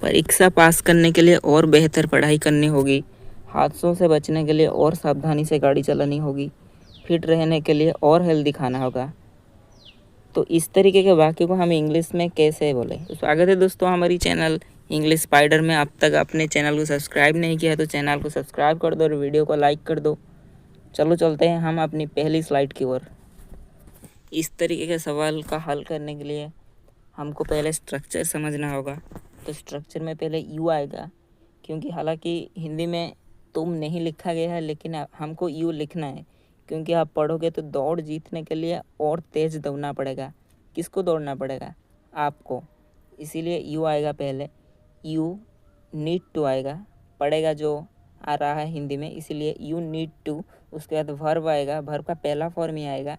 परीक्षा पास करने के लिए और बेहतर पढ़ाई करनी होगी। हादसों से बचने के लिए और सावधानी से गाड़ी चलानी होगी। फिट रहने के लिए और हेल्दी खाना होगा। तो इस तरीके के वाक्य को हम इंग्लिश में कैसे बोलें। तो स्वागत है दोस्तों हमारी चैनल इंग्लिश स्पाइडर में। अब तक अपने चैनल को सब्सक्राइब नहीं किया है तो चैनल को सब्सक्राइब कर दो और वीडियो को लाइक कर दो। चलो चलते हैं हम अपनी पहली स्लाइड की ओर। इस तरीके के सवाल का हल करने के लिए हमको पहले स्ट्रक्चर समझना होगा। तो स्ट्रक्चर में पहले यू आएगा, क्योंकि हालांकि हिंदी में तुम नहीं लिखा गया है, लेकिन हमको यू लिखना है, क्योंकि आप पढ़ोगे तो दौड़ जीतने के लिए और तेज़ दौड़ना पड़ेगा। किसको दौड़ना पड़ेगा? आपको। इसीलिए यू आएगा पहले। यू नीड टू आएगा, पड़ेगा जो आ रहा है हिंदी में, इसीलिए यू नीड टू। उसके बाद वर्ब आएगा, वर्ब का पहला फॉर्म ही आएगा।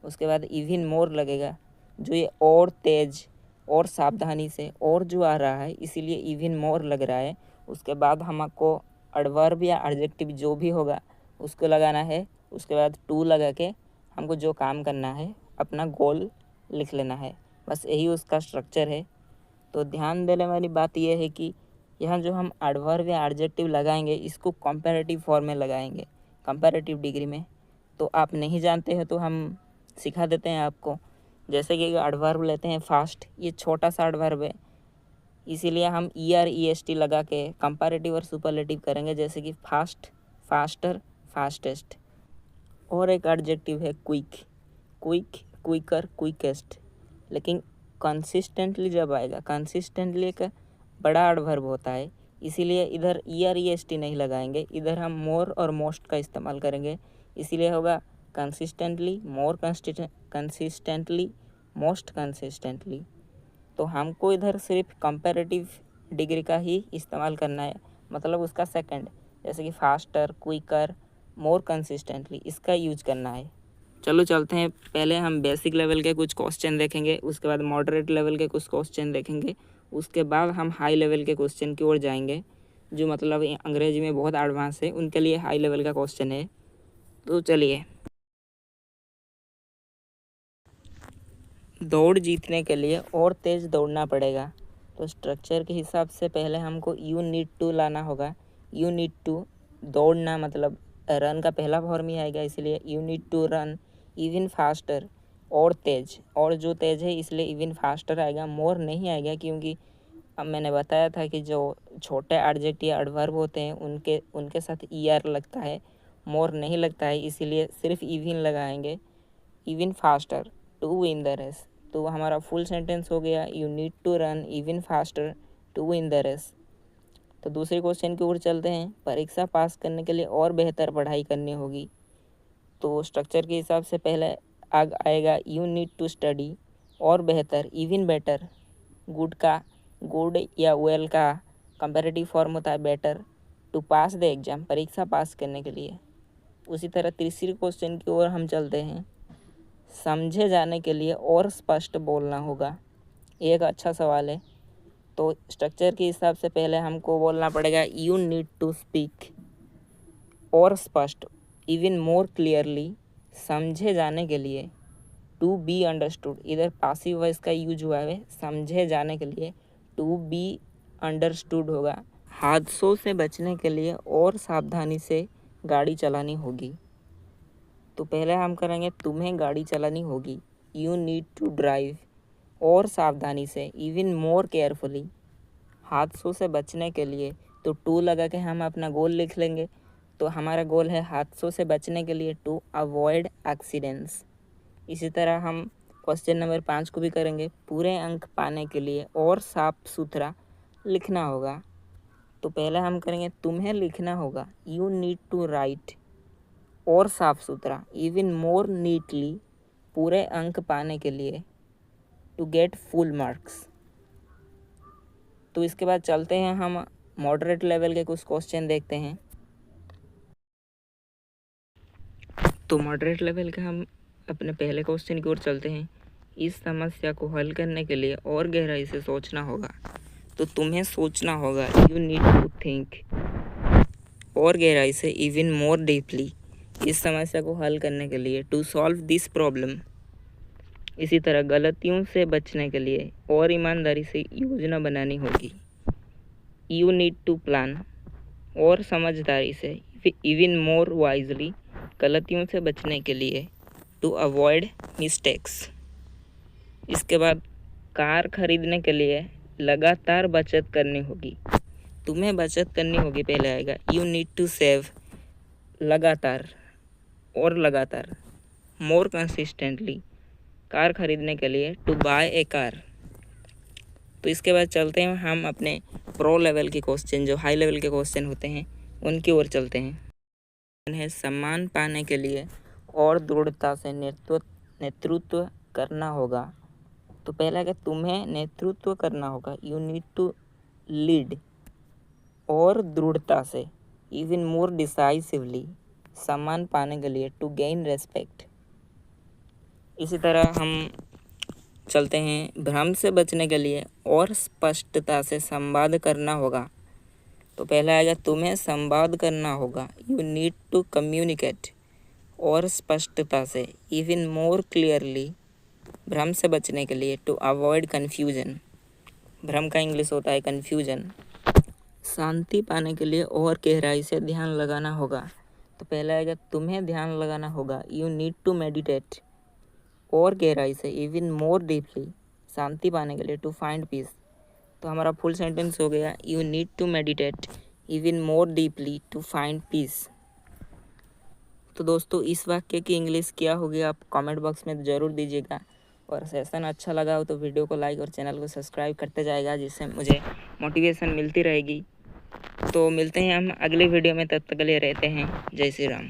उसके बाद इवन मोर लगेगा, जो ये और तेज़ और सावधानी से और जो आ रहा है, इसीलिए इवन मोर लग रहा है। उसके बाद हमको एडवर्ब या एडजेक्टिव जो भी होगा उसको लगाना है। उसके बाद टू लगा के हमको जो काम करना है, अपना गोल लिख लेना है। बस यही उसका स्ट्रक्चर है। तो ध्यान देने वाली बात यह है कि यहाँ जो हम एडवर्ब या एडजेक्टिव लगाएंगे, इसको कंपैरेटिव फॉर्म में लगाएंगे, कंपैरेटिव डिग्री में। तो आप नहीं जानते हैं तो हम सिखा देते हैं आपको। जैसे कि एडवर्ब लेते हैं फास्ट, ये छोटा सा एडवर्ब है, इसीलिए हम ER EST लगा के कंपैरेटिव और सुपरलेटिव करेंगे। जैसे कि फास्ट, फास्टर, फास्टेस्ट। और एक एडजेक्टिव है क्विक, क्विक, क्विकर, क्विकेस्ट। लेकिन कंसिस्टेंटली जब आएगा, कंसिस्टेंटली एक बड़ा एडवर्ब होता है, इसीलिए इधर ER EST नहीं लगाएंगे, इधर हम मोर और मोस्ट का इस्तेमाल करेंगे। इसीलिए होगा कंसिस्टेंटली, मोर कंसिस्टेंटली, मोस्ट कंसिस्टेंटली। तो हमको इधर सिर्फ कंपैरेटिव डिग्री का ही इस्तेमाल करना है, मतलब उसका सेकंड। जैसे कि फास्टर, क्विकर, मोर कंसिस्टेंटली, इसका यूज करना है। चलो चलते हैं। पहले हम बेसिक लेवल के कुछ क्वेश्चन देखेंगे, उसके बाद मॉडरेट लेवल के कुछ क्वेश्चन देखेंगे, उसके बाद हम हाई लेवल के क्वेश्चन की ओर जाएंगे, जो मतलब अंग्रेजी में बहुत एडवांस है, उनके लिए हाई लेवल का क्वेश्चन है। तो चलिए। दौड़ जीतने के लिए और तेज़ दौड़ना पड़ेगा। तो स्ट्रक्चर के हिसाब से पहले हमको यू नीड टू लाना होगा। यू नीड टू, दौड़ना मतलब रन का पहला फॉर्म ही आएगा, इसलिए you need to run even faster, और तेज़, और जो तेज़ है इसलिए इवन फास्टर आएगा। मोर नहीं आएगा, क्योंकि अब मैंने बताया था कि जो छोटे एडजेक्टिव या एडवर्ब होते हैं उनके साथ ER लगता है, मोर नहीं लगता है, इसीलिए सिर्फ इवन लगाएंगे। Even faster to win the race. तो हमारा फुल सेंटेंस हो गया, you need to run even faster to win the race. तो दूसरे क्वेश्चन की ओर चलते हैं। परीक्षा पास करने के लिए और बेहतर पढ़ाई करनी होगी। तो स्ट्रक्चर के हिसाब से पहले आएगा यू नीड टू स्टडी, और बेहतर, इवन बेटर। गुड का, गुड या वेल का कंपैरेटिव फॉर्म होता है better. To pass the exam, परीक्षा पास करने के लिए। उसी तरह तीसरे क्वेश्चन की ओर हम चलते हैं। समझे जाने के लिए और स्पष्ट बोलना होगा। एक अच्छा सवाल है। तो स्ट्रक्चर के हिसाब से पहले हमको बोलना पड़ेगा यू नीड टू स्पीक, और स्पष्ट, इवन मोर क्लियरली, समझे जाने के लिए। टू बी अंडरस्टूड, इधर पासिव वॉइस का यूज हुआ है, समझे जाने के लिए टू बी अंडरस्टूड होगा। हादसों से बचने के लिए और सावधानी से गाड़ी चलानी होगी। तो पहले हम करेंगे तुम्हें गाड़ी चलानी होगी, यू नीड टू ड्राइव, और सावधानी से, इवन मोर केयरफुली। हादसों से बचने के लिए तो टू लगा के हम अपना गोल लिख लेंगे। तो हमारा गोल है हादसों से बचने के लिए टू अवॉइड एक्सीडेंट्स। इसी तरह हम क्वेश्चन नंबर 5 को भी करेंगे। पूरे अंक पाने के लिए और साफ सुथरा लिखना होगा। तो पहले हम करेंगे तुम्हें लिखना होगा, यू नीड टू राइट, और साफ सुथरा, इवन मोर नीटली, पूरे अंक पाने के लिए, टू गेट फुल मार्क्स। तो इसके बाद चलते हैं हम मॉडरेट लेवल के कुछ क्वेश्चन देखते हैं। तो मॉडरेट लेवल का हम अपने पहले क्वेश्चन की ओर चलते हैं। इस समस्या को हल करने के लिए और गहराई से सोचना होगा। तो तुम्हें सोचना होगा, यू नीड टू थिंक, और गहराई से, इवन मोर डीपली, इस समस्या को हल करने के लिए, टू सॉल्व दिस प्रॉब्लम। इसी तरह गलतियों से बचने के लिए और ईमानदारी से योजना बनानी होगी। यू नीड टू प्लान, और समझदारी से, इवन मोर वाइजली, गलतियों से बचने के लिए, टू अवॉइड मिस्टेक्स। इसके बाद कार खरीदने के लिए लगातार बचत करनी होगी, तुम्हें बचत करनी होगी। पहले आएगा यू नीड टू सेव, लगातार और लगातार, मोर कंसिस्टेंटली, कार खरीदने के लिए, टू बाय ए कार। तो इसके बाद चलते हैं हम अपने प्रो लेवल के क्वेश्चन, जो हाई लेवल के क्वेश्चन होते हैं उनकी ओर चलते हैं। सम्मान पाने के लिए और दृढ़ता से नेतृत्व करना होगा। तो पहला क्या, तुम्हें नेतृत्व करना होगा, यू नीड टू लीड, और दृढ़ता से, इवन मोर डिसाइसिवली, सम्मान पाने के लिए, टू गेन रेस्पेक्ट। इसी तरह हम चलते हैं, भ्रम से बचने के लिए और स्पष्टता से संवाद करना होगा। तो पहला आएगा, तुम्हें संवाद करना होगा, यू नीड टू कम्युनिकेट, और स्पष्टता से, इवन मोर क्लियरली, भ्रम से बचने के लिए, टू अवॉइड कन्फ्यूजन, भ्रम का इंग्लिश होता है कन्फ्यूजन। शांति पाने के लिए और गहराई से ध्यान लगाना होगा। तो पहला आएगा, तुम्हें ध्यान लगाना होगा, यू नीड टू मेडिटेट, और गहराई से, इवन मोर डीपली, शांति पाने के लिए, टू फाइंड पीस। तो हमारा फुल सेंटेंस हो गया, you need to meditate even more deeply to find peace. तो दोस्तों, इस वाक्य की इंग्लिश क्या होगी आप कमेंट बॉक्स में ज़रूर दीजिएगा, और सेशन अच्छा लगा हो तो वीडियो को लाइक और चैनल को सब्सक्राइब करते जाएगा, जिससे मुझे मोटिवेशन मिलती रहेगी। तो मिलते हैं हम अगले वीडियो में, तब तक के लिए रहते हैं, जय श्री राम।